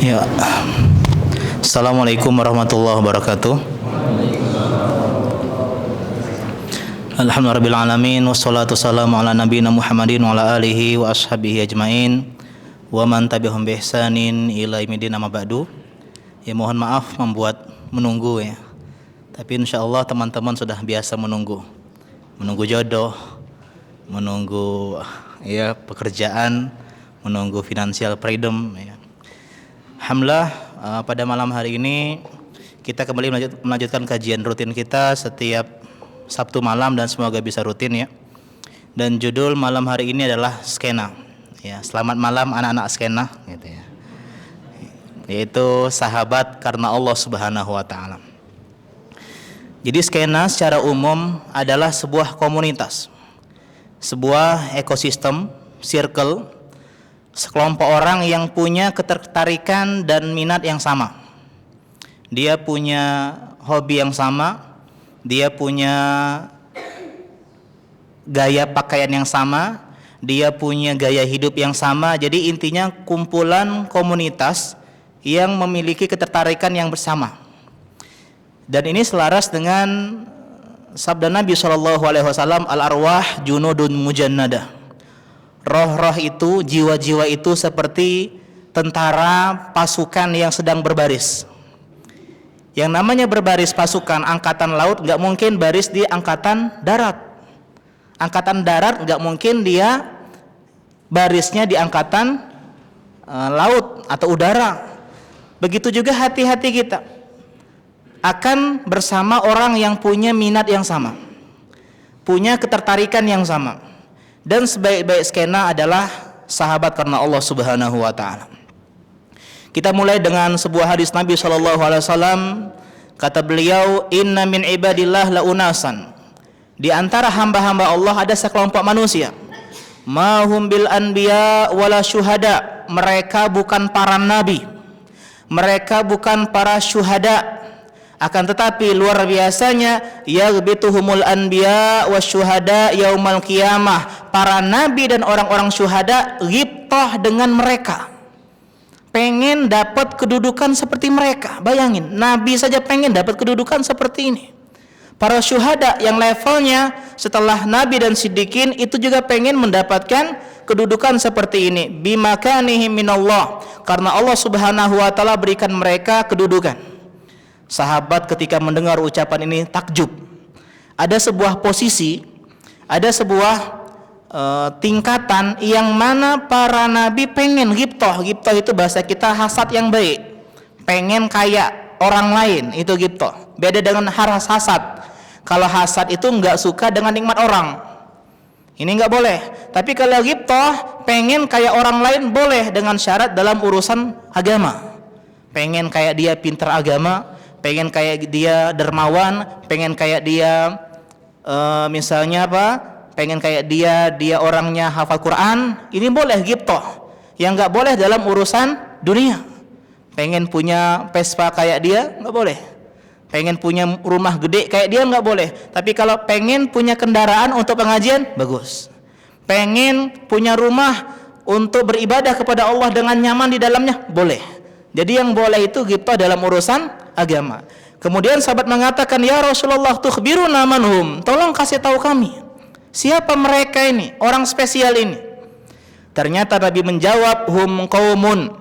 Ya. Assalamualaikum warahmatullahi wabarakatuh. Alhamdulillahirabbil alamin wassalatu wassalamu ala nabiyina Muhammadin wa ala alihi wa ashabihi ajmain wa man tabi'ahum bi ihsanin ila yaumil amma ba'du. Ya, mohon maaf membuat menunggu ya. Tapi insyaallah teman-teman sudah biasa menunggu. Menunggu jodoh, menunggu ya pekerjaan, menunggu financial freedom ya. Alhamdulillah pada malam hari ini kita kembali melanjutkan kajian rutin kita setiap Sabtu malam dan semoga bisa rutin ya. Dan judul malam hari ini adalah skena. Ya, selamat malam anak-anak skena gitu ya. Yaitu sahabat karena Allah Subhanahu wa taala. Jadi skena secara umum adalah sebuah komunitas. Sebuah ekosistem, circle, sekelompok orang yang punya ketertarikan dan minat yang sama. Dia punya hobi yang sama, dia punya gaya pakaian yang sama, dia punya gaya hidup yang sama. Jadi intinya kumpulan komunitas yang memiliki ketertarikan yang bersama. Dan ini selaras dengan sabda Nabi SAW, al-arwah junudun mujannadah. Roh-roh itu, jiwa-jiwa itu seperti tentara pasukan yang sedang berbaris. Yang namanya berbaris pasukan angkatan laut nggak mungkin baris di angkatan darat. Angkatan darat nggak mungkin dia barisnya di angkatan laut atau udara. Begitu juga hati-hati kita akan bersama orang yang punya minat yang sama, punya ketertarikan yang sama. Dan sebaik-baik skena adalah sahabat karena Allah Subhanahu wa taala. Kita mulai dengan sebuah hadis Nabi SAW. Kata beliau, inna min ibadillah la unasan. Di antara hamba-hamba Allah ada sekelompok manusia. Ma hum bil anbiya wala syuhada. Mereka bukan para nabi, mereka bukan para syuhada. Akan tetapi luar biasanya yaghbituhumul anbiya wasyuhada yaumal qiyamah. Para nabi dan orang-orang syuhada ghibtah dengan mereka. Pengen dapat kedudukan seperti mereka. Bayangin, nabi saja pengen dapat kedudukan seperti ini. Para syuhada yang levelnya setelah nabi dan siddiqin itu juga pengen mendapatkan kedudukan seperti ini. Bimakanihim minallah. Karena Allah Subhanahu wa taala berikan mereka kedudukan. Sahabat ketika mendengar ucapan ini takjub. Ada sebuah posisi, ada sebuah tingkatan yang mana para nabi pengen ghibtah. Ghibtah itu bahasa kita hasad yang baik. Pengen kayak orang lain, itu ghibtah. Beda dengan hasad. Kalau hasad itu nggak suka dengan nikmat orang. Ini nggak boleh. Tapi kalau ghibtah, pengen kayak orang lain boleh dengan syarat dalam urusan agama. Pengen kayak dia pintar agama, pengen kayak dia dermawan, pengen kayak dia misalnya apa? Pengen kayak dia orangnya hafal Quran, ini boleh ghibtah. Yang nggak boleh dalam urusan dunia. Pengen punya Vespa kayak dia, nggak boleh. Pengen punya rumah gede kayak dia, nggak boleh. Tapi kalau pengen punya kendaraan untuk pengajian, bagus. Pengen punya rumah untuk beribadah kepada Allah dengan nyaman di dalamnya, boleh. Jadi yang boleh itu ghibtah dalam urusan agama. Kemudian sahabat mengatakan, ya Rasulullah tukhbiruna manhum, tolong kasih tahu kami siapa mereka ini, orang spesial ini. Ternyata Nabi menjawab, hum qaumun,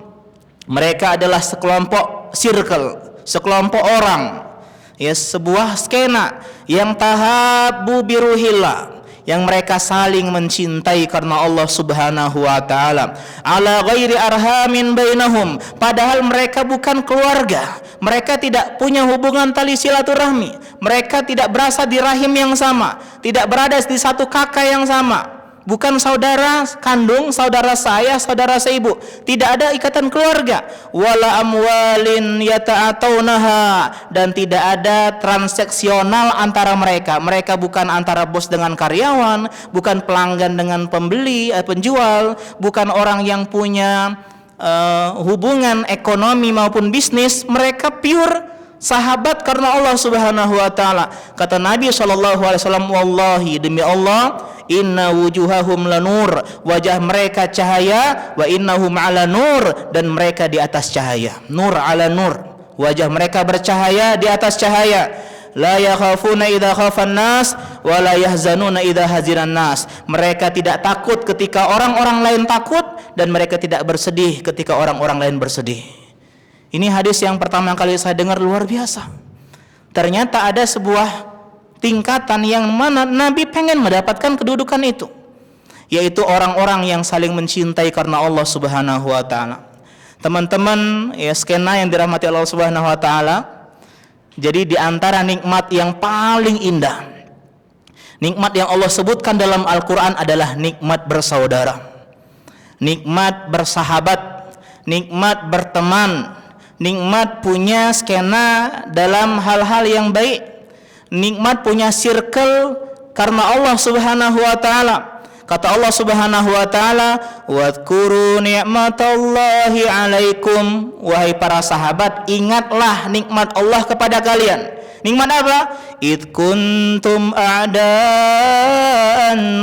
mereka adalah sekelompok circle, sekelompok orang, ya, sebuah skena yang tahabbu biruhillah, yang mereka saling mencintai karena Allah Subhanahu wa taala. Ala ghairi arhamin bainahum, padahal mereka bukan keluarga. Mereka tidak punya hubungan tali silaturahmi. Mereka tidak berasal di rahim yang sama, tidak berada di satu kakak yang sama. Bukan saudara kandung, saudara saya, saudara seibu. Tidak ada ikatan keluarga. Wala amwalin yata'ataunaha, dan tidak ada transaksional antara mereka. Mereka bukan antara bos dengan karyawan, bukan pelanggan dengan pembeli, penjual, bukan orang yang punya hubungan ekonomi maupun bisnis. Mereka pure sahabat karena Allah Subhanahu wa taala. Kata Nabi SAW, wallahi, demi Allah, inna wujuhahum lanur, wajah mereka cahaya, wa innahum ala nur, dan mereka di atas cahaya. Nur ala nur, wajah mereka bercahaya di atas cahaya. La yakhafuna idza khafan nas wa la yahzanuna idza haziran nas. Mereka tidak takut ketika orang-orang lain takut, dan mereka tidak bersedih ketika orang-orang lain bersedih. Ini hadis yang pertama kali saya dengar, luar biasa. Ternyata ada sebuah tingkatan yang mana Nabi pengen mendapatkan kedudukan itu, yaitu orang-orang yang saling mencintai karena Allah Subhanahu wa taala. Teman-teman, ya skena yang dirahmati Allah Subhanahu wa taala, jadi di antara nikmat yang paling indah, nikmat yang Allah sebutkan dalam Al-Qur'an adalah nikmat bersaudara, nikmat bersahabat, nikmat berteman, nikmat punya skena dalam hal-hal yang baik, nikmat punya circle karena Allah Subhanahu wa taala. Kata Allah Subhanahu wa taala, "Wadhkuru ni'matallahi 'alaikum." Wahai para sahabat, ingatlah nikmat Allah kepada kalian. Nikmat apa? Id kuntum a'daan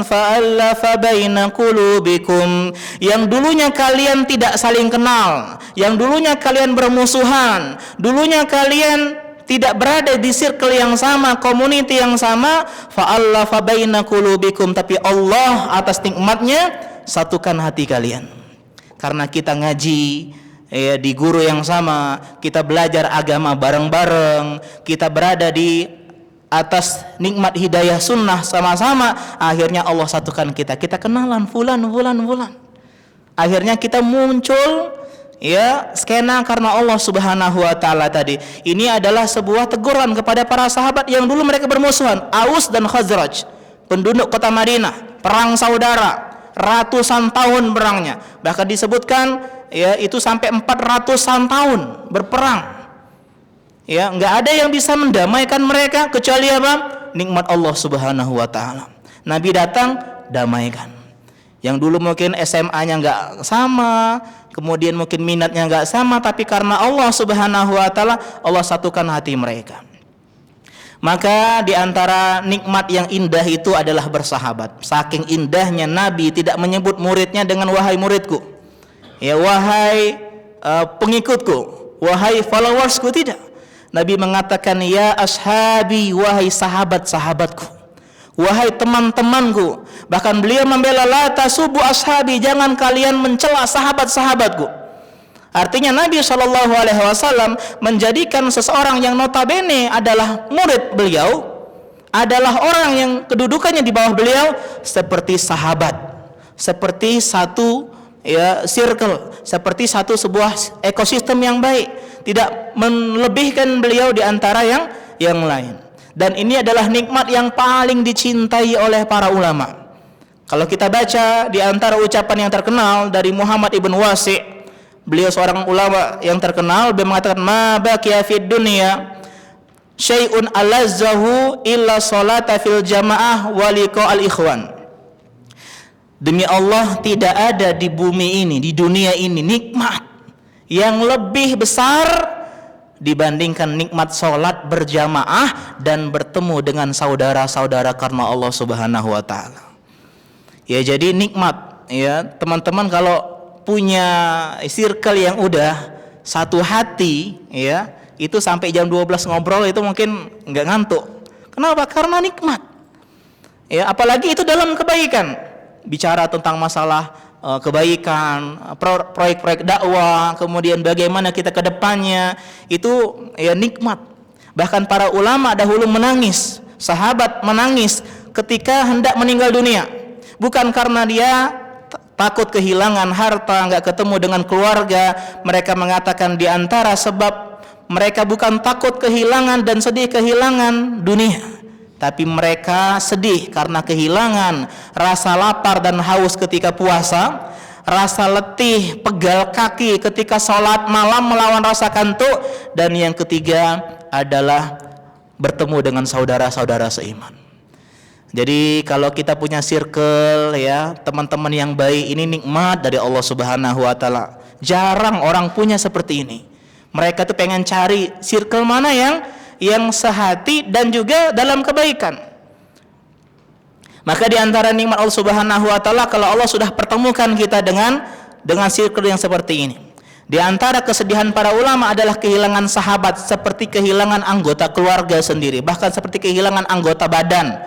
fa'alafa baina qulubikum. Yang dulunya kalian tidak saling kenal, yang dulunya kalian bermusuhan, dulunya kalian tidak berada di circle yang sama, community yang sama, fa'alafa baina qulubikum, tapi Allah atas nikmatnya satukan hati kalian. Karena kita ngaji ya, di guru yang sama, kita belajar agama bareng-bareng, kita berada di atas nikmat hidayah sunnah sama-sama, akhirnya Allah satukan kita. Kita kenalan fulan. Akhirnya kita muncul ya skena karena Allah Subhanahu wa taala tadi. Ini adalah sebuah teguran kepada para sahabat yang dulu mereka bermusuhan, Aus dan Khazraj, penduduk kota Madinah, perang saudara, ratusan tahun perangnya. Bahkan disebutkan ya itu sampai 400-an tahun berperang. Ya, enggak ada yang bisa mendamaikan mereka kecuali apa? Nikmat Allah Subhanahu wa taala. Nabi datang, damaikan. Yang dulu mungkin SMA-nya enggak sama, kemudian mungkin minatnya enggak sama, tapi karena Allah Subhanahu wa taala, Allah satukan hati mereka. Maka di antara nikmat yang indah itu adalah bersahabat. Saking indahnya Nabi tidak menyebut muridnya dengan wahai muridku, ya wahai pengikutku, wahai followersku, tidak. Nabi mengatakan ya ashabi, wahai sahabat-sahabatku, wahai teman-temanku. Bahkan beliau membela, la tasubu ashabi, jangan kalian mencela sahabat-sahabatku. Artinya Nabi SAW menjadikan seseorang yang notabene adalah murid beliau, adalah orang yang kedudukannya di bawah beliau, seperti sahabat, seperti satu ya circle, seperti satu sebuah ekosistem yang baik, tidak melebihkan beliau di antara yang lain. Dan ini adalah nikmat yang paling dicintai oleh para ulama. Kalau kita baca di antara ucapan yang terkenal dari Muhammad ibn Wasi', beliau seorang ulama yang terkenal, beliau mengatakan, ma baqiya fid dunya syai'un alazzahu illa salata fil jamaah wa liqa'al ikhwan. Demi Allah, tidak ada di bumi ini, di dunia ini, nikmat yang lebih besar dibandingkan nikmat sholat berjamaah dan bertemu dengan saudara-saudara karena Allah Subhanahu wa taala. Ya, jadi nikmat ya, teman-teman kalau punya circle yang udah satu hati ya, itu sampai jam 12 ngobrol itu mungkin nggak ngantuk. Kenapa? Karena nikmat. Ya, apalagi itu dalam kebaikan. Bicara tentang masalah kebaikan, proyek-proyek dakwah, kemudian bagaimana kita ke depannya, itu ya nikmat. Bahkan para ulama dahulu menangis, sahabat menangis ketika hendak meninggal dunia. Bukan karena dia takut kehilangan harta, enggak ketemu dengan keluarga. Mereka mengatakan di antara sebab mereka bukan takut kehilangan dan sedih kehilangan dunia, tapi mereka sedih karena kehilangan rasa lapar dan haus ketika puasa, rasa letih, pegal kaki ketika sholat malam melawan rasa kantuk, dan yang ketiga adalah bertemu dengan saudara-saudara seiman. Jadi kalau kita punya circle ya, teman-teman yang baik, ini nikmat dari Allah Subhanahu wa taala. Jarang orang punya seperti ini. Mereka tuh pengen cari circle mana yang sehati dan juga dalam kebaikan. Maka di antara nikmat Allah Subhanahu wa taala kalau Allah sudah pertemukan kita dengan circle yang seperti ini. Di antara kesedihan para ulama adalah kehilangan sahabat seperti kehilangan anggota keluarga sendiri, bahkan seperti kehilangan anggota badan.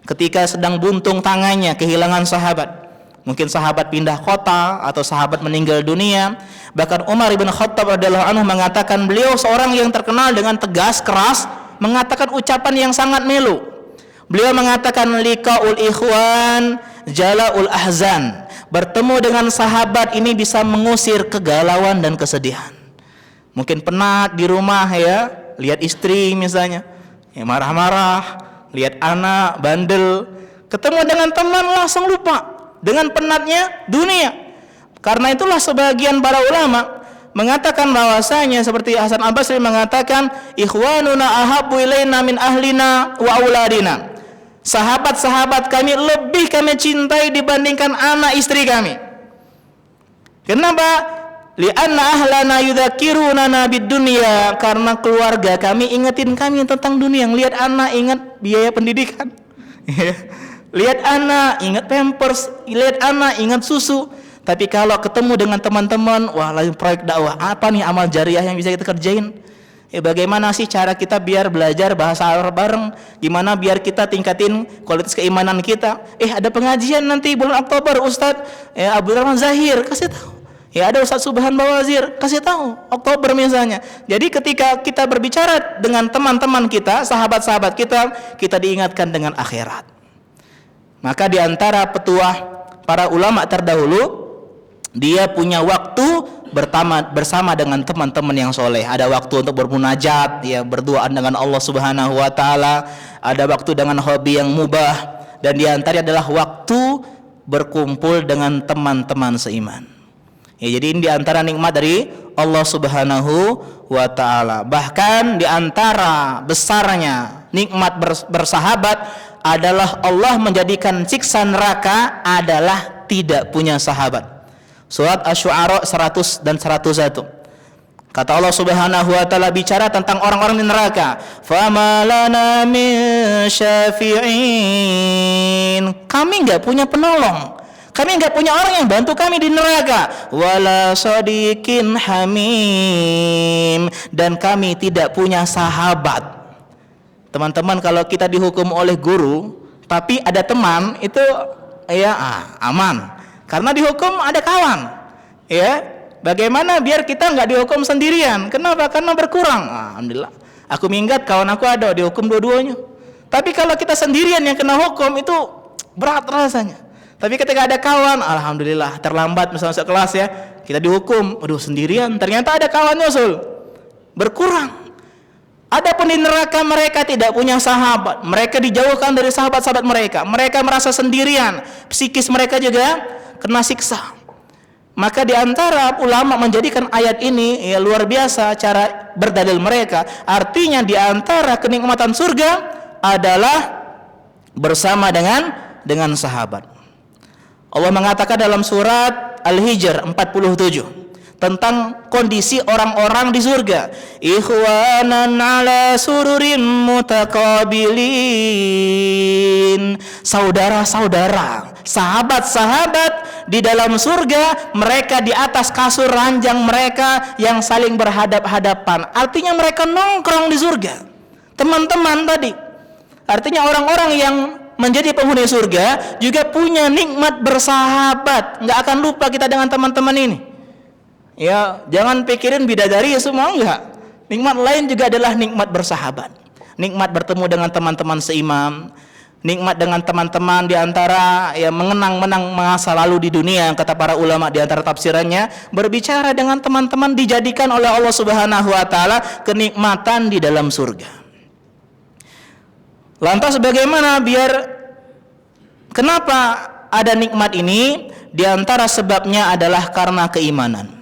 Ketika sedang buntung tangannya kehilangan sahabat. Mungkin sahabat pindah kota atau sahabat meninggal dunia. Bahkan Umar bin Khattab radhiyallahu anhu mengatakan beliau seorang yang terkenal dengan tegas, keras, mengatakan ucapan yang sangat melu. Beliau mengatakan liqaul ikhwan jala'ul ahzan. Bertemu dengan sahabat ini bisa mengusir kegalauan dan kesedihan. Mungkin penat di rumah ya, lihat istri misalnya, ya marah-marah, lihat anak bandel, ketemu dengan teman langsung lupa dengan penatnya dunia. Karena itulah sebagian para ulama mengatakan bahwasanya seperti Hasan Al-Basri mengatakan ikhwanuna ahabbu ilaina min ahlina wa auladina. Sahabat-sahabat kami lebih kami cintai dibandingkan anak istri kami. Kenapa? Li'anna ahlana yudzakiruna bid dunya, karena keluarga kami ingetin kami tentang dunia. Lihat anak ingat biaya pendidikan. Lihat anak ingat pampers, lihat anak ingat susu. Tapi kalau ketemu dengan teman-teman, wah lagi proyek dakwah, apa nih amal jariah yang bisa kita kerjain? Bagaimana sih cara kita biar belajar bahasa Arab bareng? Gimana biar kita tingkatin kualitas keimanan kita? Ada pengajian nanti bulan Oktober, Ustadz Abdul Rahman Zahir kasih tahu. Ada Ustadz Subhan Bawazir kasih tahu Oktober misalnya. Jadi ketika kita berbicara dengan teman-teman kita, sahabat-sahabat kita diingatkan dengan akhirat. Maka di antara petuah para ulama terdahulu, dia punya waktu bersama dengan teman-teman yang soleh. Ada waktu untuk bermunajat, ya berduaan dengan Allah Subhanahu wa taala. Ada waktu dengan hobi yang mubah, dan di antaranya adalah waktu berkumpul dengan teman-teman seiman. Jadi ini di antara nikmat dari Allah Subhanahu wa taala. Bahkan di antara besarnya nikmat bersahabat adalah Allah menjadikan siksa neraka adalah tidak punya sahabat. Surat Asy-Syu'ara 100 dan 101. Kata Allah Subhanahu wa taala bicara tentang orang-orang di neraka, "Fama lana min syafi'in." Kami enggak punya penolong. Kami enggak punya orang yang bantu kami di neraka. Wala shadiqin hamim, dan kami tidak punya sahabat. Teman-teman, kalau kita dihukum oleh guru tapi ada teman itu aman. Karena dihukum ada kawan, Bagaimana biar kita nggak dihukum sendirian? Kenapa? Karena berkurang. Alhamdulillah. Aku minggat, kawan aku ada, dihukum dua-duanya. Tapi kalau kita sendirian yang kena hukum itu berat rasanya. Tapi ketika ada kawan, alhamdulillah. Terlambat misalnya masuk kelas ya, kita dihukum, aduh sendirian. Ternyata ada kawan nyusul, berkurang. Adapun di neraka mereka tidak punya sahabat. Mereka dijauhkan dari sahabat-sahabat mereka. Mereka merasa sendirian. Psikis mereka juga kena siksa. Maka di antara ulama menjadikan ayat ini luar biasa cara berdalil mereka. Artinya di antara kenikmatan surga adalah bersama dengan sahabat. Allah mengatakan dalam surat Al-Hijr 47 tentang kondisi orang-orang di surga. Ikhwanan ala sururin mutakabilin. Saudara-saudara, sahabat-sahabat di dalam surga, mereka di atas kasur ranjang mereka yang saling berhadap-hadapan. Artinya mereka nongkrong di surga. Teman-teman tadi. Artinya orang-orang yang menjadi penghuni surga juga punya nikmat bersahabat. Nggak akan lupa kita dengan teman-teman ini. Jangan pikirin bidadari semua, enggak. Nikmat lain juga adalah nikmat bersahabat. Nikmat bertemu dengan teman-teman seimam. Nikmat dengan teman-teman di antara mengenang masa lalu di dunia. Kata para ulama di antara tafsirannya, berbicara dengan teman-teman dijadikan oleh Allah Subhanahu wa taala kenikmatan di dalam surga. Lantas bagaimana kenapa ada nikmat ini? Di antara sebabnya adalah karena keimanan.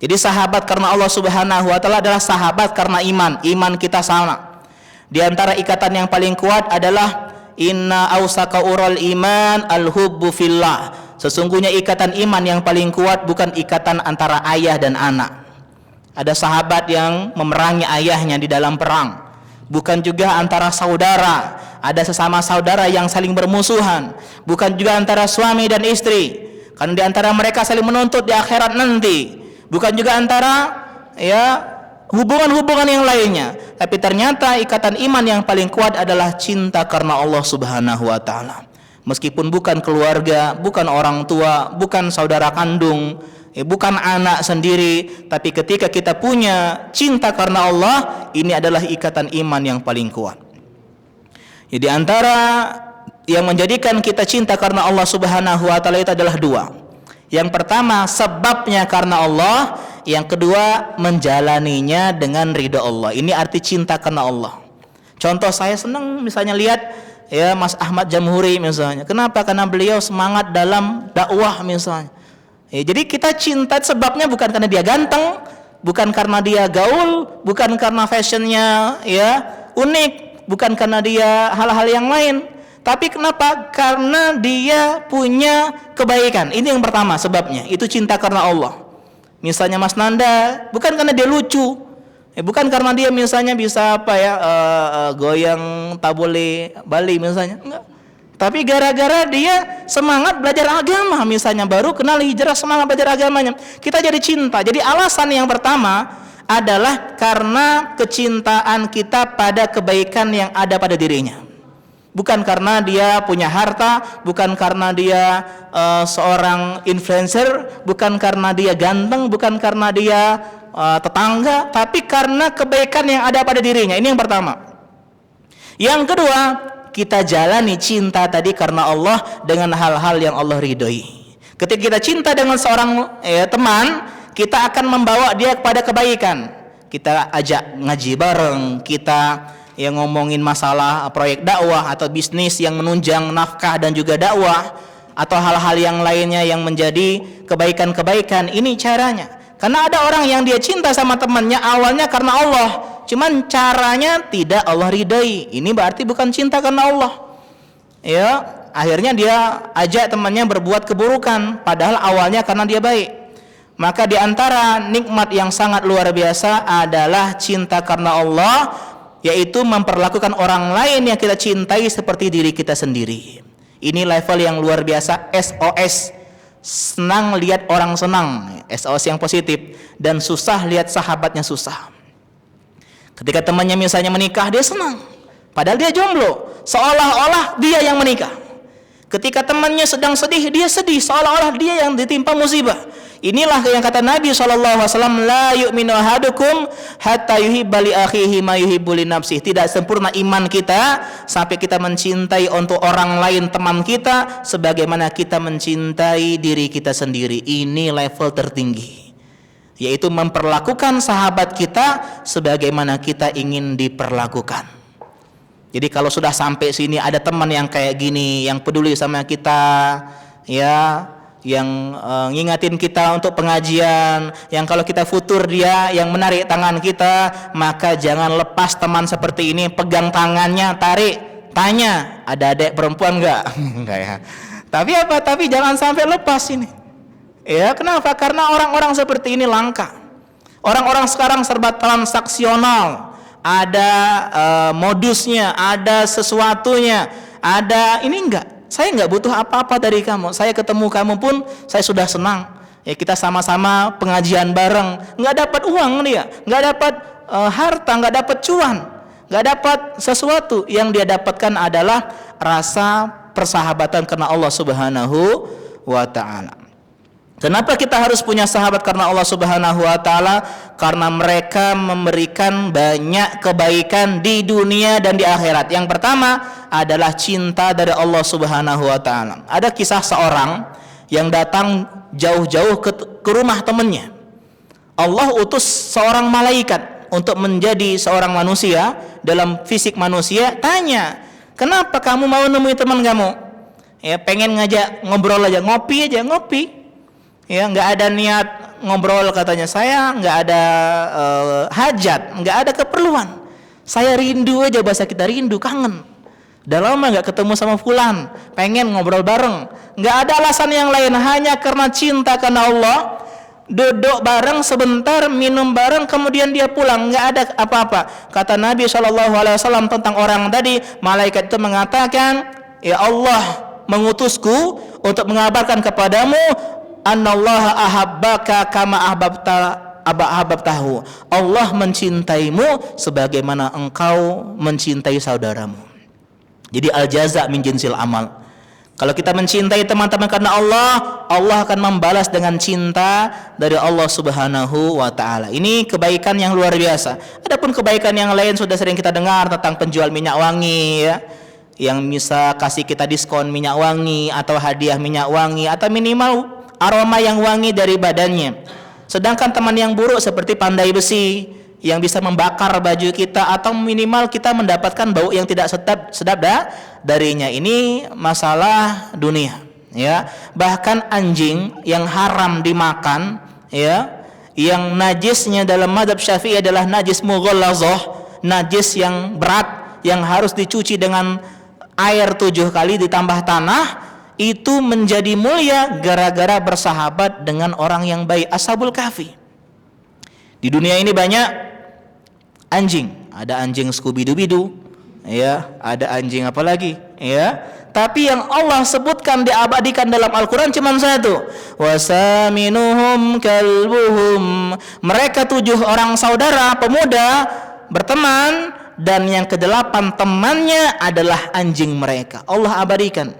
Jadi sahabat karena Allah Subhanahu wa taala adalah sahabat karena iman kita sama. Di antara ikatan yang paling kuat adalah inna awsaka ural iman al-hubbu fillah. Sesungguhnya ikatan iman yang paling kuat bukan ikatan antara ayah dan anak. Ada sahabat yang memerangi ayahnya di dalam perang. Bukan juga antara saudara. ada sesama saudara yang saling bermusuhan, bukan juga antara suami dan istri, karena di antara mereka saling menuntut di akhirat nanti, bukan juga antara hubungan-hubungan yang lainnya, tapi ternyata ikatan iman yang paling kuat adalah cinta karena Allah Subhanahu wa taala. Meskipun bukan keluarga, bukan orang tua, bukan saudara kandung, bukan anak sendiri, tapi ketika kita punya cinta karena Allah, ini adalah ikatan iman yang paling kuat. Jadi antara yang menjadikan kita cinta karena Allah Subhanahu wa taala itu adalah dua. Yang pertama sebabnya karena Allah, yang kedua menjalaninya dengan ridha Allah. Ini arti cinta karena Allah. Contoh, saya senang misalnya lihat Mas Ahmad Jamhuri misalnya. Kenapa? Karena beliau semangat dalam dakwah misalnya. Jadi kita cinta sebabnya bukan karena dia ganteng, bukan karena dia gaul, bukan karena fashionnya unik, bukan karena dia hal-hal yang lain. Tapi kenapa? Karena dia punya kebaikan. Ini yang pertama sebabnya. Itu cinta karena Allah. Misalnya Mas Nanda, bukan karena dia lucu, bukan karena dia misalnya bisa goyang tabole Bali misalnya, enggak. Tapi gara-gara dia semangat belajar agama misalnya, baru kenal hijrah, semangat belajar agamanya, kita jadi cinta. Jadi alasan yang pertama adalah karena kecintaan kita pada kebaikan yang ada pada dirinya. Bukan karena dia punya harta, bukan karena dia seorang influencer, bukan karena dia ganteng, bukan karena dia tetangga, tapi karena kebaikan yang ada pada dirinya. Ini yang pertama. Yang kedua, kita jalani cinta tadi karena Allah dengan hal-hal yang Allah ridhoi. Ketika kita cinta dengan seorang teman, kita akan membawa dia kepada kebaikan. Kita ajak ngaji bareng, kita ngomongin masalah proyek dakwah atau bisnis yang menunjang nafkah dan juga dakwah, atau hal-hal yang lainnya yang menjadi kebaikan-kebaikan. Ini caranya. Karena ada orang yang dia cinta sama temannya awalnya karena Allah, cuman caranya tidak Allah ridai. Ini berarti bukan cinta karena Allah. Akhirnya dia ajak temannya berbuat keburukan, padahal awalnya karena dia baik. Maka di antara nikmat yang sangat luar biasa adalah cinta karena Allah, yaitu memperlakukan orang lain yang kita cintai seperti diri kita sendiri. Ini level yang luar biasa, SOS. Senang lihat orang senang, SOS yang positif, dan susah lihat sahabatnya susah. Ketika temannya misalnya menikah, dia senang, padahal dia jomblo, seolah-olah dia yang menikah. Ketika temannya sedang sedih, dia sedih, seolah-olah dia yang ditimpa musibah. Inilah yang kata Nabi SAW, la yu'minu ahadukum hatta yuhibba li akhihi ma yuhibbu li nafsihi. Tidak sempurna iman kita sampai kita mencintai untuk orang lain teman kita sebagaimana kita mencintai diri kita sendiri. Ini level tertinggi, yaitu memperlakukan sahabat kita sebagaimana kita ingin diperlakukan. Jadi kalau sudah sampai sini, ada teman yang kayak gini, yang peduli sama kita, yang ngingatin kita untuk pengajian, yang kalau kita futur dia yang menarik tangan kita, maka jangan lepas teman seperti ini. Pegang tangannya, tarik, tanya, ada adik perempuan enggak? Enggak ya. Tapi jangan sampai lepas ini. Kenapa? Karena orang-orang seperti ini langka. Orang-orang sekarang serba transaksional, ada modusnya, ada sesuatunya, ada ini enggak. Saya nggak butuh apa-apa dari kamu. Saya ketemu kamu pun saya sudah senang. Kita sama-sama pengajian bareng. Nggak dapat uang dia, nggak dapat harta, nggak dapat cuan, nggak dapat sesuatu. Yang dia dapatkan adalah rasa persahabatan karena Allah Subhanahu wa Ta'ala. Kenapa kita harus punya sahabat karena Allah Subhanahu wa Ta'ala? Karena mereka memberikan banyak kebaikan di dunia dan di akhirat. Yang pertama adalah cinta dari Allah Subhanahu wa Ta'ala. Ada kisah seorang yang datang jauh-jauh ke rumah temannya. Allah utus seorang malaikat untuk menjadi seorang manusia dalam fisik manusia. Tanya, kenapa kamu mau nemui teman kamu? Pengen ngajak ngobrol aja, ngopi aja, ngopi. Nggak ada niat ngobrol, katanya. Saya nggak ada hajat, nggak ada keperluan. Saya rindu aja, bahasa kita rindu, kangen. Udah lama nggak ketemu sama fulan, pengen ngobrol bareng. Nggak ada alasan yang lain, hanya karena cinta karena Allah. duduk bareng sebentar, minum bareng, kemudian dia pulang, nggak ada apa-apa. Kata Nabi SAW tentang orang tadi, malaikat itu mengatakan, ya Allah mengutusku untuk mengabarkan kepadamu, Anallaha ahabbaka kama ahbabtahu. Allah mencintaimu sebagaimana engkau mencintai saudaramu. Jadi al-jaza min jinsil amal. Kalau kita mencintai teman-teman karena Allah, Allah akan membalas dengan cinta dari Allah Subhanahu wa taala. Ini kebaikan yang luar biasa. Adapun kebaikan yang lain sudah sering kita dengar tentang penjual minyak wangi ya, yang bisa kasih kita diskon minyak wangi atau hadiah minyak wangi atau minimal aroma yang wangi dari badannya. Sedangkan teman yang buruk seperti pandai besi yang bisa membakar baju kita atau minimal kita mendapatkan bau yang tidak sedap darinya. Ini masalah dunia ya. Bahkan anjing yang haram dimakan ya, yang najisnya dalam mazhab Syafi'i adalah najis mughallazah, najis yang berat yang harus dicuci dengan air 7 kali ditambah tanah, itu menjadi mulia gara-gara bersahabat dengan orang yang baik. Ashabul Kahfi. Di dunia ini banyak anjing, ada anjing Scooby-Doo, ya, ada anjing apa lagi, ya. Tapi yang Allah sebutkan diabadikan dalam Al-Quran cuma satu. Wasaminuhum kalbuhum. Mereka 7 orang saudara pemuda berteman, dan yang ke-8 temannya adalah anjing mereka. Allah abadikan.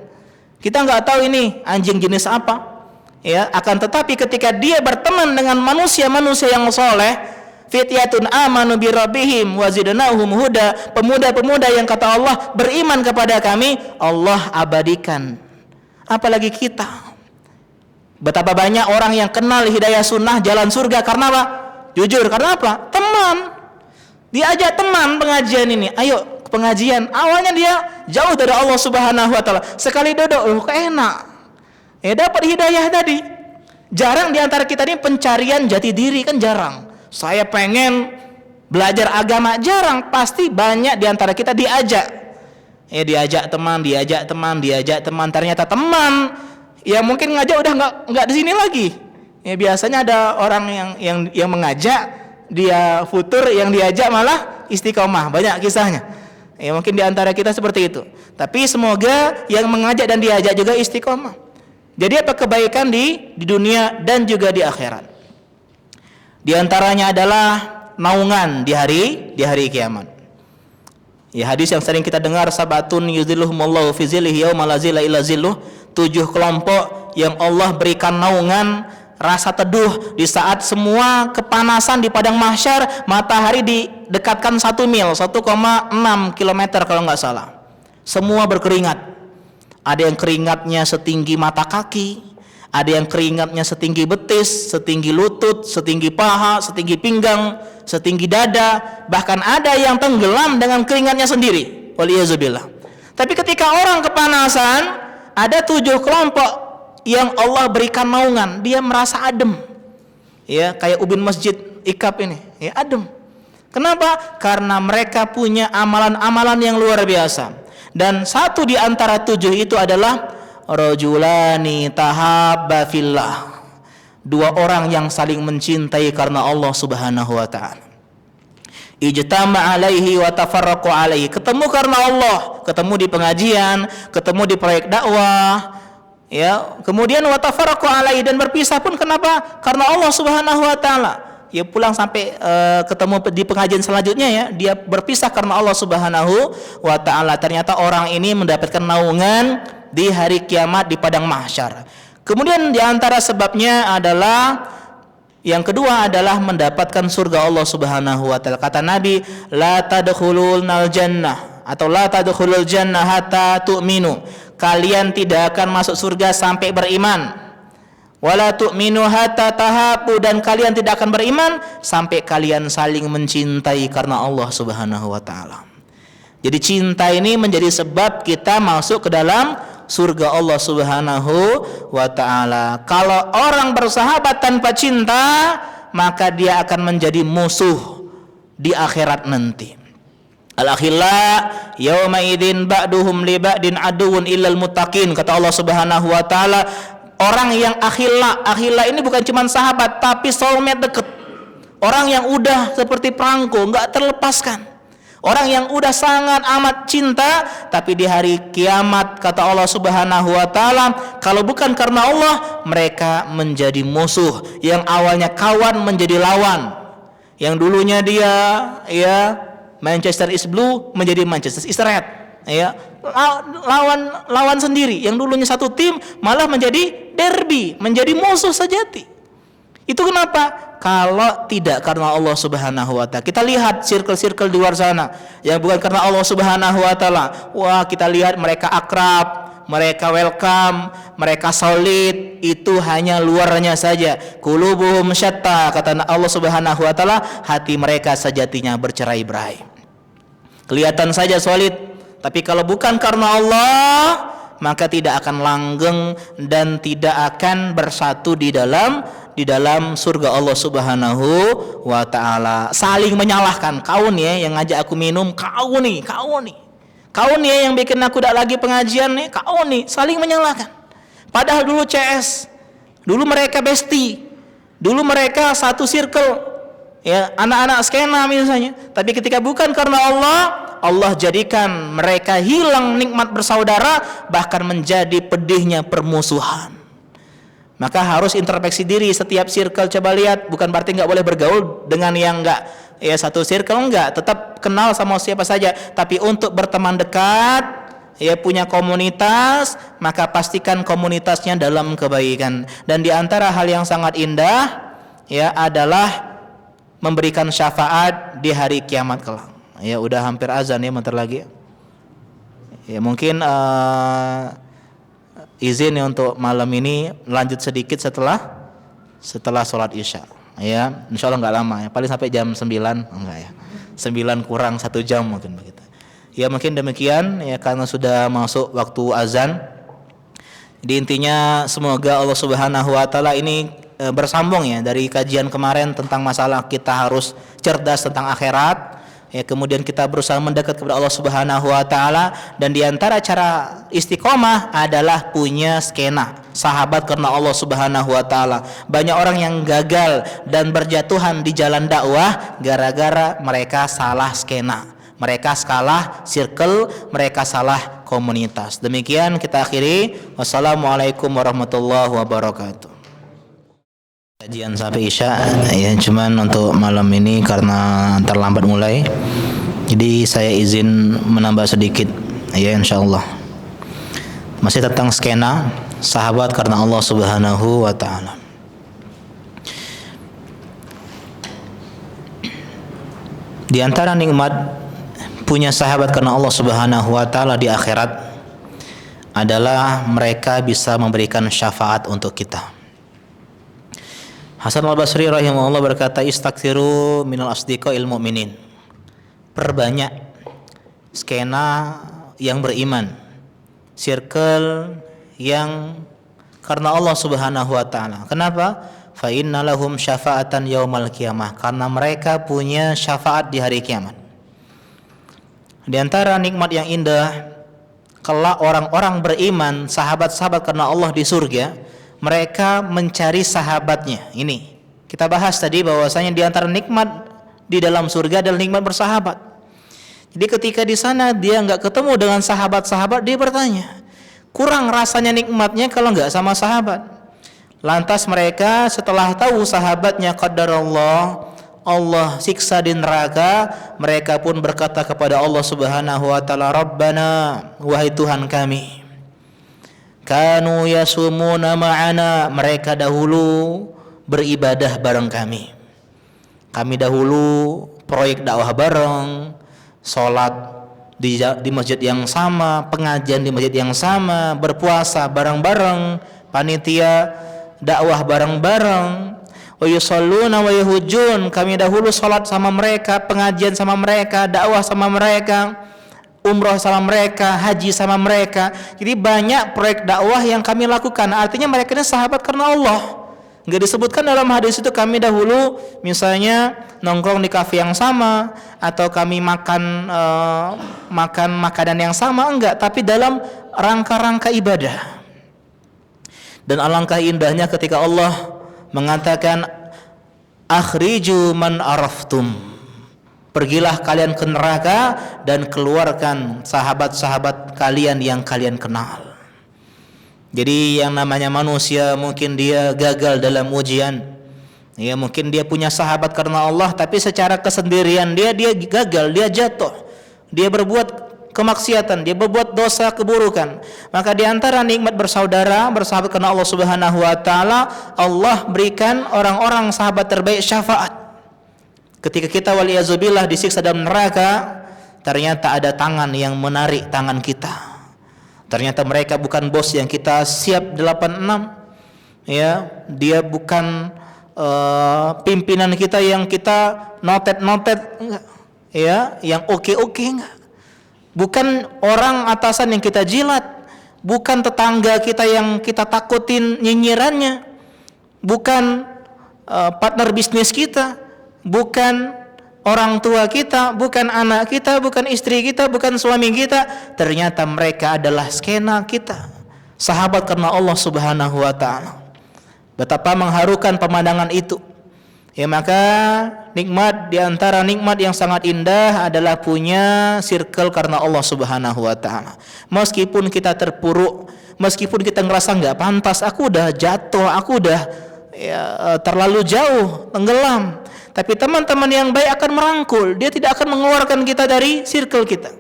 Kita nggak tahu ini anjing jenis apa, ya. Akan tetapi ketika dia berteman dengan manusia-manusia yang soleh, fityatun amanu bi rabbihim wa zidnahum huda, pemuda-pemuda yang kata Allah beriman kepada kami, Allah abadikan. Apalagi kita. Betapa banyak orang yang kenal hidayah sunnah jalan surga karena apa? Jujur, karena apa? Teman. Diajak teman pengajian ini, ayo pengajian. Awalnya dia jauh dari Allah Subhanahu wa taala. Sekali duduk, kok enak. Ya dapat hidayah tadi. Jarang di antara kita ini pencarian jati diri, kan jarang. Saya pengen belajar agama, jarang. Pasti banyak di antara kita diajak. Ya diajak teman. Ternyata teman yang mungkin ngajak udah nggak di sini lagi. Ya biasanya ada orang yang mengajak, dia futur, yang diajak malah istiqomah. Banyak kisahnya. Ya mungkin di antara kita seperti itu. Tapi semoga yang mengajak dan diajak juga istiqomah. Jadi apa kebaikan di dunia dan juga di akhirat. Di antaranya adalah naungan di hari kiamat. Ya, hadis yang sering kita dengar, sabatun yuzilluhumullahu fi zillihi yauma la zilla illa zilluh. 7 kelompok yang Allah berikan naungan, rasa teduh di saat semua kepanasan di padang mahsyar, matahari didekatkan 1 mil, 1,6 kilometer kalau nggak salah. Semua berkeringat. Ada yang keringatnya setinggi mata kaki, ada yang keringatnya setinggi betis, setinggi lutut, setinggi paha, setinggi pinggang, setinggi dada, bahkan ada yang tenggelam dengan keringatnya sendiri. Waliyazubillah. Tapi ketika orang kepanasan, ada 7 kelompok yang Allah berikan naungan, dia merasa adem. Ya, kayak ubin masjid ikab ini, ya adem. Kenapa? Karena mereka punya amalan-amalan yang luar biasa. Dan satu di antara 7 itu adalah rajulani tahabba fillah. 2 orang yang saling mencintai karena Allah Subhanahu wa taala. Ijtama alaihi wa tafarraqu alaihi. Ketemu karena Allah, ketemu di pengajian, ketemu di proyek dakwah, ya. Kemudian wa tafarraqu alaihi, dan berpisah pun kenapa? Karena Allah Subhanahu wa taala. Ya pulang sampai ketemu di pengajian selanjutnya, ya, dia berpisah karena Allah Subhanahu wa taala. Ternyata orang ini mendapatkan naungan di hari kiamat di padang mahsyar. Kemudian di antara sebabnya adalah yang kedua adalah mendapatkan surga Allah Subhanahu wa taala. Kata Nabi, la tadkhulunal jannah atau la tadkhulul jannah hatta tu'minu. Kalian tidak akan masuk surga sampai beriman. Wala tu'minu hatta tahabu, dan kalian tidak akan beriman sampai kalian saling mencintai karena Allah Subhanahu wa taala. Jadi cinta ini menjadi sebab kita masuk ke dalam surga Allah Subhanahu wa taala. Kalau orang bersahabat tanpa cinta, maka dia akan menjadi musuh di akhirat nanti. Al-akhilla yauma idzin ba'duhum li ba'din aduwwun illal muttaqin. Kata Allah Subhanahu wa taala, Orang yang akhila ini bukan cuma sahabat, tapi soulmate deket. Orang yang udah seperti perangko, nggak terlepaskan. Orang yang udah sangat amat cinta, tapi di hari kiamat kata Allah Subhanahu wa taala, kalau bukan karena Allah, mereka menjadi musuh. Yang awalnya kawan menjadi lawan. Yang dulunya dia Manchester is blue menjadi Manchester is red. Lawan sendiri. Yang dulunya satu tim malah menjadi derby, menjadi musuh sejati. Itu kenapa? Kalau tidak karena Allah Subhanahu wa taala. Kita lihat circle-circle di luar sana yang bukan karena Allah Subhanahu wa taala. Wah, kita lihat mereka akrab, mereka welcome, mereka solid, itu hanya luarnya saja. Qulubuhum syatta, kata Allah Subhanahu wa taala, hati mereka sejatinya bercerai-berai. Kelihatan saja solid, tapi kalau bukan karena Allah, maka tidak akan langgeng dan tidak akan bersatu di dalam surga Allah Subhanahu wa taala. Saling menyalahkan. Kau nih yang ngajak aku minum, kau nih. Kau nih yang bikin aku tidak lagi pengajian nih, kau nih. Saling menyalahkan. Padahal dulu CS, dulu mereka bestie, dulu mereka satu circle, anak-anak skena misalnya. Tapi ketika bukan karena Allah jadikan mereka hilang nikmat bersaudara, bahkan menjadi pedihnya permusuhan. Maka harus introspeksi diri setiap circle. Coba lihat, bukan berarti nggak boleh bergaul dengan yang nggak satu circle, enggak, tetap kenal sama siapa saja. Tapi untuk berteman dekat, punya komunitas, maka pastikan komunitasnya dalam kebaikan. Dan di antara hal yang sangat indah adalah memberikan syafaat di hari kiamat kelak. Udah hampir azan bentar lagi. Mungkin izin untuk malam ini lanjut sedikit setelah sholat isya. Insya Allah nggak lama, paling sampai jam 9, enggak 9 kurang 1 jam mungkin begitu. Mungkin demikian karena sudah masuk waktu azan. Jadi intinya semoga Allah Subhanahu wa taala ini bersambung dari kajian kemarin tentang masalah kita harus cerdas tentang akhirat. Kemudian kita berusaha mendekat kepada Allah Subhanahu wa taala, dan di antara cara istiqomah adalah punya skena sahabat karena Allah Subhanahu wa taala. Banyak orang yang gagal dan berjatuhan di jalan dakwah gara-gara mereka salah skena, mereka salah circle, mereka salah komunitas. Demikian kita akhiri. Wassalamualaikum warahmatullahi wabarakatuh. Kajian sampai isya cuman untuk malam ini karena terlambat mulai, jadi saya izin menambah sedikit insyaallah. Masih tentang skena sahabat karena Allah Subhanahu wa taala. Di antara nikmat punya sahabat karena Allah Subhanahu wa taala di akhirat adalah mereka bisa memberikan syafaat untuk kita. Hasan al-Basri rahimahullah berkata, istaghfiru minal asdiqail mu'minin. Perbanyak skena yang beriman, circle yang karena Allah Subhanahu wa taala. Kenapa? Fa inna lahum syafa'atan yaumal qiyamah, karena mereka punya syafaat di hari kiamat. Di antara nikmat yang indah kelak orang-orang beriman, sahabat-sahabat karena Allah di surga, mereka mencari sahabatnya. Ini kita bahas tadi bahwasanya di antara nikmat di dalam surga adalah nikmat bersahabat. Jadi ketika di sana dia nggak ketemu dengan sahabat-sahabat, dia bertanya, kurang rasanya nikmatnya kalau nggak sama sahabat. Lantas mereka setelah tahu sahabatnya qadarullah, Allah siksa di neraka, mereka pun berkata kepada Allah Subhanahu wa taala, Rabbana, wahai Tuhan kami, kanu yasumuna ma'ana, mereka dahulu beribadah bareng kami. Kami dahulu proyek dakwah bareng, sholat di masjid yang sama, pengajian di masjid yang sama, berpuasa bareng-bareng, panitia dakwah bareng-bareng. Wa yusalluna wa yahujun, kami dahulu sholat sama mereka, pengajian sama mereka, dakwah sama mereka, umroh sama mereka, haji sama mereka. Jadi banyak proyek dakwah yang kami lakukan. Artinya mereka ini sahabat karena Allah. Enggak disebutkan dalam hadis itu kami dahulu misalnya nongkrong di kafe yang sama, atau kami makan makanan yang sama, enggak, tapi dalam rangka-rangka ibadah. Dan alangkah indahnya ketika Allah mengatakan akhriju man araftum, pergilah kalian ke neraka dan keluarkan sahabat-sahabat kalian yang kalian kenal. Jadi yang namanya manusia mungkin dia gagal dalam ujian, ya mungkin dia punya sahabat karena Allah, tapi secara kesendirian dia gagal, dia jatuh, dia berbuat kemaksiatan, dia berbuat dosa keburukan. Maka di antara nikmat bersaudara, bersahabat karena Allah Subhanahu wa taala, Allah berikan orang-orang sahabat terbaik syafaat. Ketika kita waliyazubillah disiksa dalam neraka, ternyata ada tangan yang menarik tangan kita. Ternyata mereka bukan bos yang kita siap 86, ya, dia bukan pimpinan kita yang kita notet-notet, enggak, ya, yang oke-oke, enggak. Bukan orang atasan yang kita jilat, bukan tetangga kita yang kita takutin nyinyirannya, bukan partner bisnis kita, bukan orang tua kita, bukan anak kita, bukan istri kita, bukan suami kita. Ternyata mereka adalah skena kita, sahabat karena Allah Subhanahu wa taala. Betapa mengharukan pemandangan itu. Ya, maka nikmat di antara nikmat yang sangat indah adalah punya circle karena Allah Subhanahu wa taala. Meskipun kita terpuruk, meskipun kita ngerasa enggak pantas, aku udah jatuh, aku udah terlalu jauh, tenggelam, tapi teman-teman yang baik akan merangkul, dia tidak akan mengeluarkan kita dari circle kita.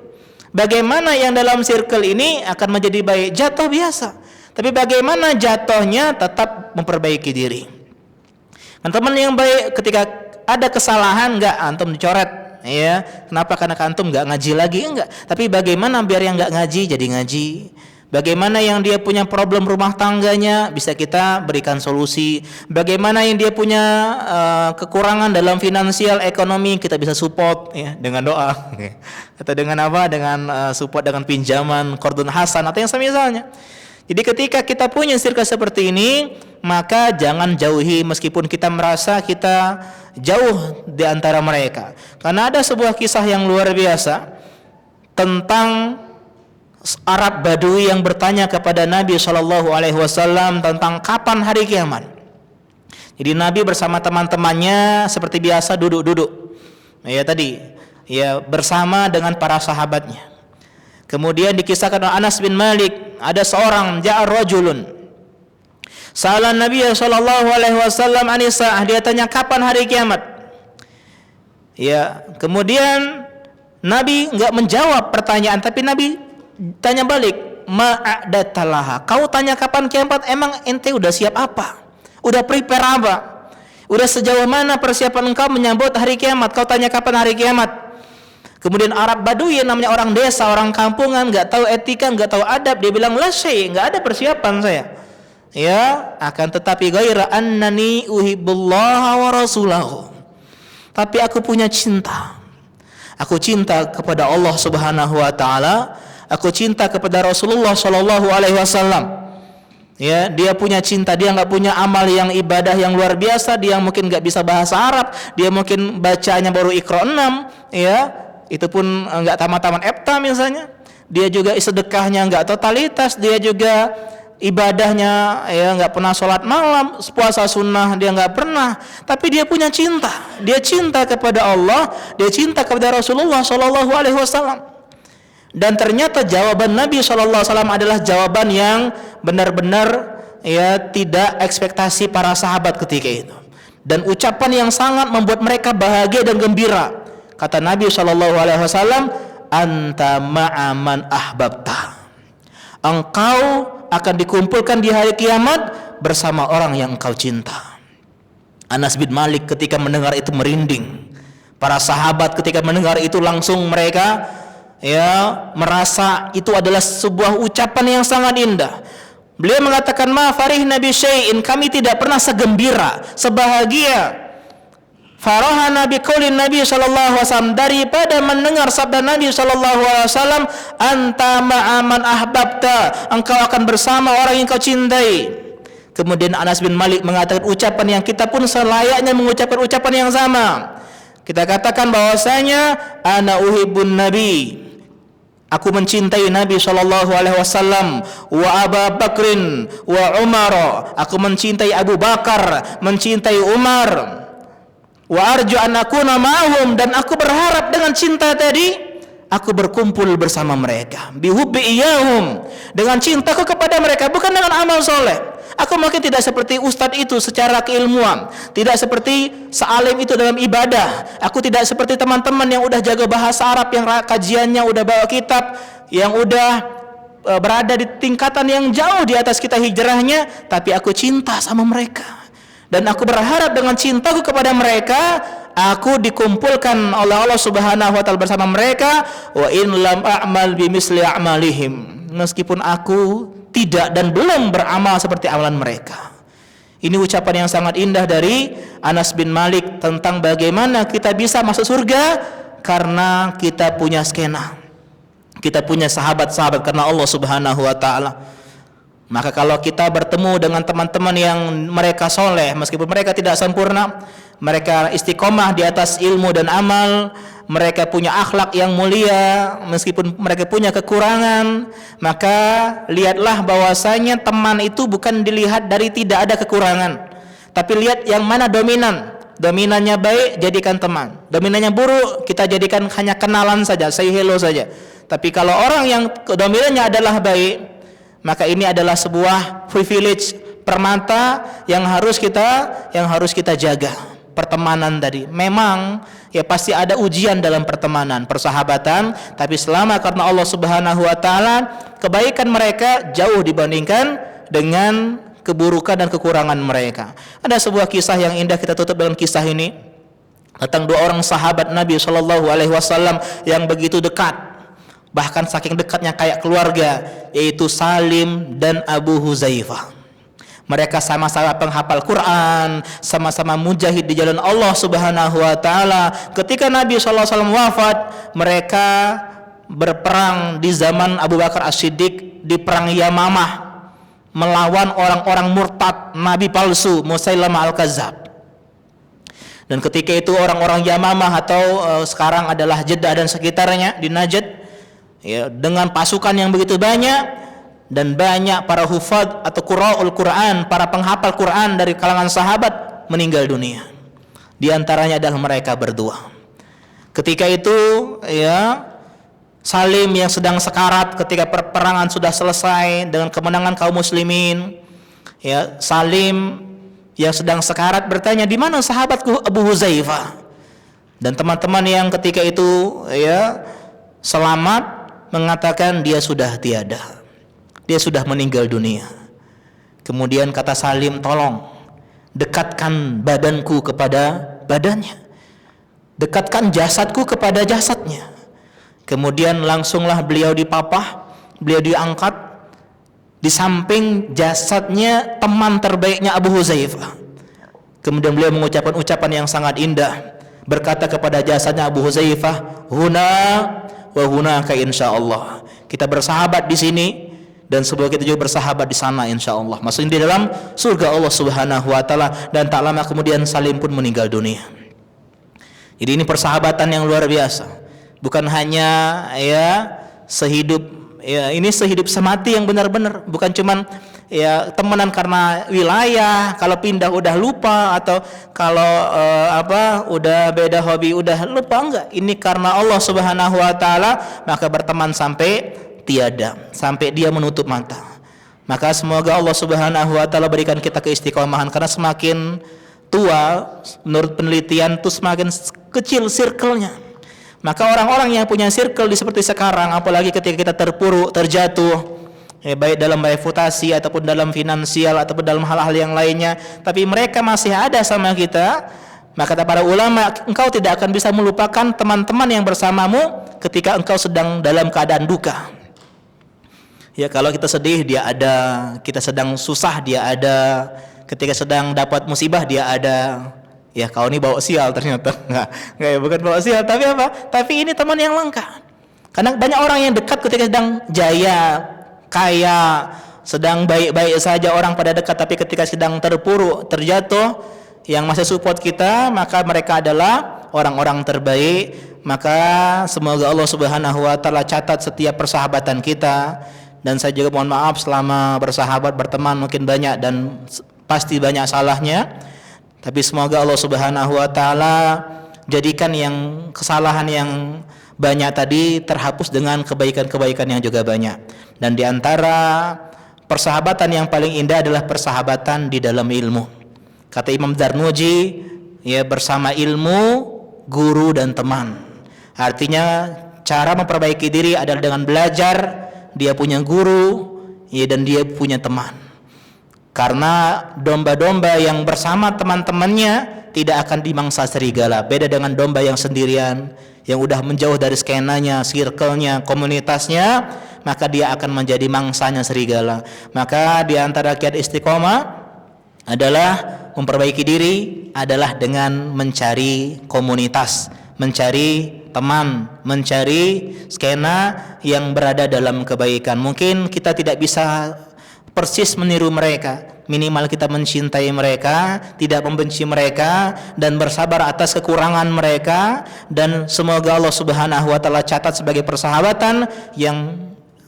Bagaimana yang dalam circle ini akan menjadi baik? Jatuh biasa, tapi bagaimana jatuhnya tetap memperbaiki diri. Teman yang baik ketika ada kesalahan enggak antum dicoret, ya. Kenapa? Karena antum enggak ngaji lagi, enggak. Tapi bagaimana biar yang enggak ngaji jadi ngaji? Bagaimana yang dia punya problem rumah tangganya bisa kita berikan solusi? Bagaimana yang dia punya kekurangan dalam finansial ekonomi kita bisa support, ya, dengan doa, atau dengan apa? Dengan support dengan pinjaman qardun hasan atau yang semisalnya. Jadi ketika kita punya circle seperti ini, maka jangan jauhi meskipun kita merasa kita jauh di antara mereka. Karena ada sebuah kisah yang luar biasa tentang Arab Badui yang bertanya kepada Nabi SAW tentang kapan hari kiamat. Jadi Nabi bersama teman-temannya seperti biasa duduk-duduk, ya tadi, ya, bersama dengan para sahabatnya. Kemudian dikisahkan oleh Anas bin Malik, ada seorang ja'a rajulun sa'ala Nabi SAW anisa'ah, dia tanya kapan hari kiamat. Ya, kemudian Nabi enggak menjawab pertanyaan, tapi Nabi tanya balik, ma'adatalaha, kau tanya kapan kiamat, emang ente udah siap apa? Udah prepare apa? Udah sejauh mana persiapan engkau menyambut hari kiamat? Kau tanya kapan hari kiamat? Kemudian Arab Badui yang namanya orang desa, orang kampungan, enggak tahu etika, enggak tahu adab, dia bilang la syai', enggak ada persiapan saya. Ya, akan tetapi ghaira annani uhibbullaha wa rasulahu. Tapi aku punya cinta. Aku cinta kepada Allah Subhanahu wa taala, aku cinta kepada Rasulullah sallallahu alaihi wasallam. Ya, dia punya cinta, dia enggak punya amal yang ibadah yang luar biasa, dia mungkin enggak bisa bahasa Arab, dia mungkin bacanya baru Iqra 6, ya. Itu pun enggak tamat-tamat EPTA misalnya. Dia juga sedekahnya enggak totalitas, dia juga ibadahnya ya enggak pernah sholat malam, puasa sunnah dia enggak pernah, tapi dia punya cinta. Dia cinta kepada Allah, dia cinta kepada Rasulullah sallallahu alaihi wasallam. Dan ternyata jawaban Nabi sallallahu alaihi wasallam adalah jawaban yang benar-benar ya tidak ekspektasi para sahabat ketika itu. Dan ucapan yang sangat membuat mereka bahagia dan gembira. Kata Nabi SAW, anta ma'aman ahbabta. Engkau akan dikumpulkan di hari kiamat bersama orang yang engkau cinta. Anas bin Malik ketika mendengar itu merinding. Para sahabat ketika mendengar itu langsung mereka ya merasa itu adalah sebuah ucapan yang sangat indah. Beliau mengatakan, ma farihna bi syai'in, kami tidak pernah segembira, sebahagia farahana bi qaulin Nabi sallallahu alaihi wasallam, daripada mendengar sabda Nabi sallallahu alaihi wasallam, anta ma'aman ahbabta, engkau akan bersama orang yang kau cintai. Kemudian Anas bin Malik mengatakan ucapan yang kita pun selayaknya mengucapkan ucapan yang sama. Kita katakan bahwasanya ana uhibbun nabi, Aku mencintai Nabi SAW, wa Abu Bakrin, wa Umar. Aku mencintai Abu Bakar, mencintai Umar. Wa arju an akuna ma'hum, dan aku berharap dengan cinta tadi aku berkumpul bersama mereka. Bihubbi iyahum, dengan cintaku kepada mereka, bukan dengan amal soleh. Aku mungkin tidak seperti ustadz itu secara keilmuan, tidak seperti sealim itu dalam ibadah. Aku tidak seperti teman-teman yang udah jaga bahasa Arab, yang kajiannya udah bawa kitab, yang udah berada di tingkatan yang jauh di atas kita hijrahnya. Tapi aku cinta sama mereka, dan aku berharap dengan cintaku kepada mereka aku dikumpulkan oleh Allah Subhanahu wa taala bersama mereka. Wa in lam a'mal bimisli a'malihim, meskipun aku tidak dan belum beramal seperti amalan mereka. Ini ucapan yang sangat indah dari Anas bin Malik tentang bagaimana kita bisa masuk surga karena kita punya skena, kita punya sahabat-sahabat karena Allah Subhanahu wa taala. Maka kalau kita bertemu dengan teman-teman yang mereka soleh, meskipun mereka tidak sempurna, mereka istiqomah di atas ilmu dan amal, mereka punya akhlak yang mulia, meskipun mereka punya kekurangan, maka lihatlah bahwasanya teman itu bukan dilihat dari tidak ada kekurangan, tapi lihat yang mana dominan. Dominannya baik, jadikan teman. Dominannya buruk, kita jadikan hanya kenalan saja, say hello saja. Tapi kalau orang yang dominannya adalah baik, maka ini adalah sebuah privilege, permata yang harus kita jaga. Pertemanan tadi memang ya pasti ada ujian dalam pertemanan, persahabatan, tapi selama karena Allah Subhanahu wa taala, kebaikan mereka jauh dibandingkan dengan keburukan dan kekurangan mereka. Ada sebuah kisah yang indah, kita tutup dengan kisah ini tentang dua orang sahabat Nabi SAW yang begitu dekat, bahkan saking dekatnya kayak keluarga, yaitu Salim dan Abu Huzaifah. Mereka sama-sama penghafal Quran, sama-sama mujahid di jalan Allah Subhanahu wa taala. Ketika Nabi SAW wafat, mereka berperang di zaman Abu Bakar As-Siddiq di perang Yamamah, melawan orang-orang murtad, nabi palsu, Musailamah Al-Kadzab. Dan ketika itu orang-orang Yamamah atau sekarang adalah Jeddah dan sekitarnya di Najd, ya, dengan pasukan yang begitu banyak, dan banyak para hufad atau qura'ul Quran, para penghafal Quran dari kalangan sahabat meninggal dunia. Di antaranya adalah mereka berdua. Ketika itu ya, Salim yang sedang sekarat ketika peperangan sudah selesai dengan kemenangan kaum muslimin, ya, Salim yang sedang sekarat bertanya, di mana sahabatku Abu Huzaifah? Dan teman-teman yang ketika itu ya selamat mengatakan dia sudah tiada. Dia sudah meninggal dunia. Kemudian kata Salim, tolong dekatkan badanku kepada badannya, dekatkan jasadku kepada jasadnya. Kemudian langsunglah beliau dipapah, beliau diangkat di samping jasadnya teman terbaiknya Abu Huzaifah. Kemudian beliau mengucapkan ucapan yang sangat indah, berkata kepada jasadnya Abu Huzaifah, huna wa hunaka insyaallah. Kita bersahabat di sini, dan semoga kita juga bersahabat di sana insyaallah. Maksudnya di dalam surga Allah Subhanahu wa taala. Dan tak lama kemudian Salim pun meninggal dunia. Jadi ini persahabatan yang luar biasa. Bukan hanya ya sehidup, ya ini sehidup semati yang benar-benar, bukan cuman ya temenan karena wilayah, kalau pindah udah lupa, atau kalau udah beda hobi udah lupa, enggak. Ini karena Allah Subhanahu wa taala, maka berteman sampai tiada, sampai dia menutup mata. Maka semoga Allah Subhanahu wa taala berikan kita keistiqomahan, karena semakin tua menurut penelitian itu semakin kecil circle-nya. Maka orang-orang yang punya circle di seperti sekarang, apalagi ketika kita terpuruk, terjatuh, ya, baik dalam reputasi ataupun dalam finansial ataupun dalam hal-hal yang lainnya, tapi mereka masih ada sama kita, maka kata para ulama, engkau tidak akan bisa melupakan teman-teman yang bersamamu ketika engkau sedang dalam keadaan duka. Ya, kalau kita sedih dia ada, kita sedang susah dia ada, ketika sedang dapat musibah dia ada. Ya, kau ini bawa sial ternyata. Enggak ya, bukan bawa sial, tapi apa? Tapi ini teman yang lengkap. Karena banyak orang yang dekat ketika sedang jaya, kaya, sedang baik-baik saja orang pada dekat, tapi ketika sedang terpuruk, terjatuh, yang masih support kita, maka mereka adalah orang-orang terbaik, maka semoga Allah Subhanahu wa taala catat setiap persahabatan kita. Dan saya juga mohon maaf selama bersahabat berteman mungkin banyak dan pasti banyak salahnya, tapi semoga Allah Subhanahu wa taala jadikan yang kesalahan yang banyak tadi terhapus dengan kebaikan-kebaikan yang juga banyak. Dan di antara persahabatan yang paling indah adalah persahabatan di dalam ilmu. Kata Imam Darnuji, ya, bersama ilmu, guru dan teman. Artinya cara memperbaiki diri adalah dengan belajar, dia punya guru, ya, dan dia punya teman. Karena domba-domba yang bersama teman-temannya tidak akan dimangsa serigala. Beda dengan domba yang sendirian, yang udah menjauh dari skenanya, circle-nya, komunitasnya, maka dia akan menjadi mangsanya serigala. Maka di antara kiat istiqomah adalah memperbaiki diri adalah dengan mencari komunitas, mencari teman, mencari skena yang berada dalam kebaikan. Mungkin kita tidak bisa persis meniru mereka, minimal kita mencintai mereka, tidak membenci mereka, dan bersabar atas kekurangan mereka. Dan semoga Allah Subhanahu wa taala catat sebagai persahabatan yang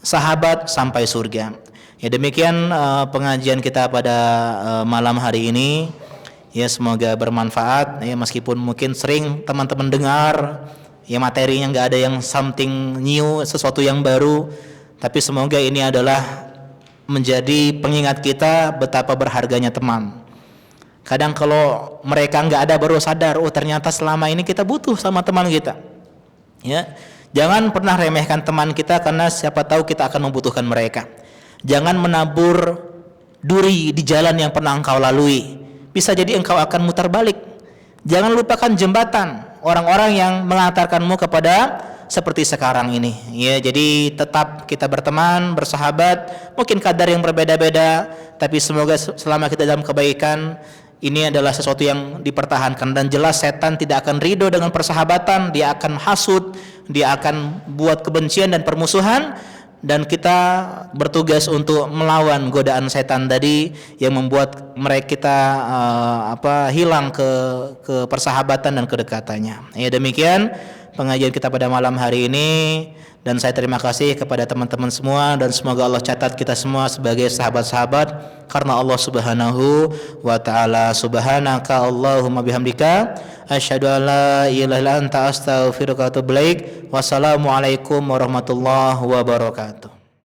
sahabat sampai surga. Ya, demikian pengajian kita pada malam hari ini. Ya, semoga bermanfaat. Ya, meskipun mungkin sering teman-teman dengar, ya, materinya nggak ada yang something new, sesuatu yang baru, tapi semoga ini adalah menjadi pengingat kita betapa berharganya teman. Kadang kalau mereka nggak ada baru sadar, oh ternyata selama ini kita butuh sama teman kita. Ya, jangan pernah remehkan teman kita, karena siapa tahu kita akan membutuhkan mereka. Jangan menabur duri di jalan yang pernah engkau lalui, bisa jadi engkau akan mutar balik. Jangan lupakan jembatan orang-orang yang mengantarkanmu kepada seperti sekarang ini. Ya, jadi tetap kita berteman, bersahabat, mungkin kadar yang berbeda-beda, tapi semoga selama kita dalam kebaikan, ini adalah sesuatu yang dipertahankan. Dan jelas setan tidak akan ridho dengan persahabatan, dia akan hasud, dia akan buat kebencian dan permusuhan. Dan kita bertugas untuk melawan godaan setan tadi yang membuat mereka kita hilang ke persahabatan dan kedekatannya. Ya, demikian pengajian kita pada malam hari ini, dan saya terima kasih kepada teman-teman semua, dan semoga Allah catat kita semua sebagai sahabat-sahabat karena Allah Subhanahu wa taala. Subhanaka Allahumma bihamdika asyhadu an la ilaha illa anta astaghfiruka wa atubu ilaik. Wassalamualaikum warahmatullahi wabarakatuh.